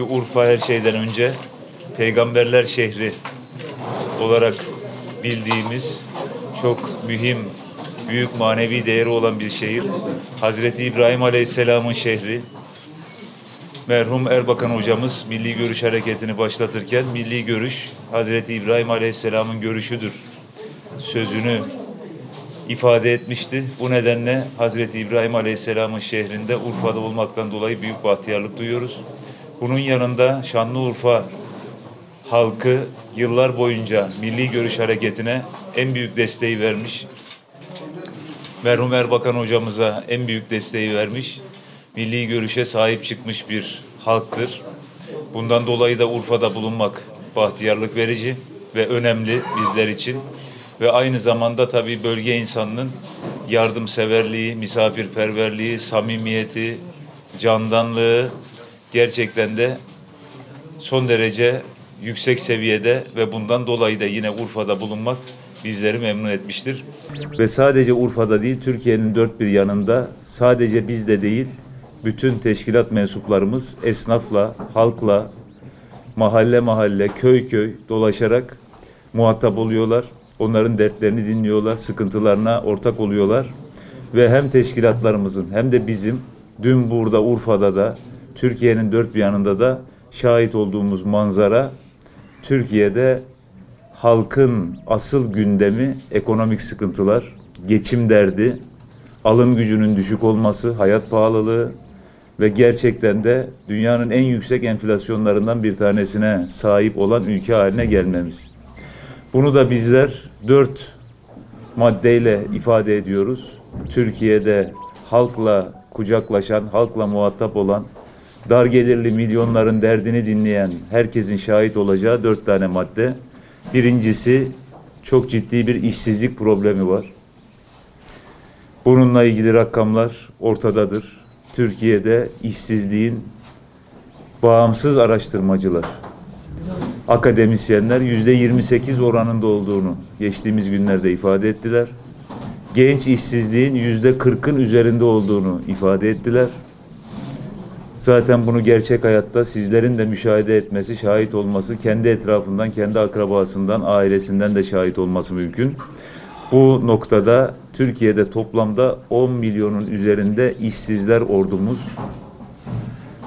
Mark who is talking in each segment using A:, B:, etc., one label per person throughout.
A: Çünkü Urfa her şeyden önce peygamberler şehri olarak bildiğimiz çok mühim, büyük manevi değeri olan bir şehir. Hazreti İbrahim Aleyhisselam'ın şehri. Merhum Erbakan hocamız Milli Görüş Hareketi'ni başlatırken milli görüş Hazreti İbrahim Aleyhisselam'ın görüşüdür sözünü ifade etmişti. Bu nedenle Hazreti İbrahim Aleyhisselam'ın şehrinde Urfa'da olmaktan dolayı büyük bahtiyarlık duyuyoruz. Bunun yanında Şanlıurfa halkı yıllar boyunca Milli Görüş Hareketi'ne en büyük desteği vermiş. Merhum Erbakan hocamıza en büyük desteği vermiş. Milli görüşe sahip çıkmış bir halktır. Bundan dolayı da Urfa'da bulunmak bahtiyarlık verici ve önemli bizler için. Ve aynı zamanda tabii bölge insanının yardımseverliği, misafirperverliği, samimiyeti, candanlığı gerçekten de son derece yüksek seviyede ve bundan dolayı da yine Urfa'da bulunmak bizleri memnun etmiştir. Ve sadece Urfa'da değil, Türkiye'nin dört bir yanında sadece bizde değil, bütün teşkilat mensuplarımız esnafla, halkla, mahalle mahalle, köy köy dolaşarak muhatap oluyorlar. Onların dertlerini dinliyorlar, sıkıntılarına ortak oluyorlar. Ve hem teşkilatlarımızın hem de bizim dün burada Urfa'da da Türkiye'nin dört bir yanında da şahit olduğumuz manzara, Türkiye'de halkın asıl gündemi ekonomik sıkıntılar, geçim derdi, alım gücünün düşük olması, hayat pahalılığı ve gerçekten de dünyanın en yüksek enflasyonlarından bir tanesine sahip olan ülke haline gelmemiz. Bunu da bizler 4 maddeyle ifade ediyoruz. Türkiye'de halkla kucaklaşan, halkla muhatap olan, dar gelirli milyonların derdini dinleyen, herkesin şahit olacağı 4 tane madde. Birincisi, çok ciddi bir işsizlik problemi var. Bununla ilgili rakamlar ortadadır. Türkiye'de işsizliğin bağımsız araştırmacılar, akademisyenler %28 oranında olduğunu geçtiğimiz günlerde ifade ettiler. Genç işsizliğin %40'ın üzerinde olduğunu ifade ettiler. Zaten bunu gerçek hayatta sizlerin de müşahede etmesi, şahit olması, kendi etrafından, kendi akrabasından, ailesinden de şahit olması mümkün. Bu noktada Türkiye'de toplamda 10 milyonun üzerinde işsizler ordumuz.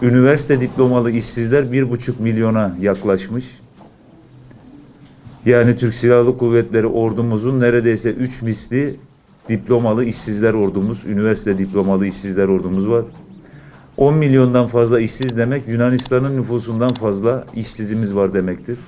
A: Üniversite diplomalı işsizler 1,5 milyona yaklaşmış. Yani Türk Silahlı Kuvvetleri ordumuzun neredeyse 3 misli diplomalı işsizler ordumuz, üniversite diplomalı işsizler ordumuz var. 10 milyondan fazla işsiz demek Yunanistan'ın nüfusundan fazla işsizimiz var demektir.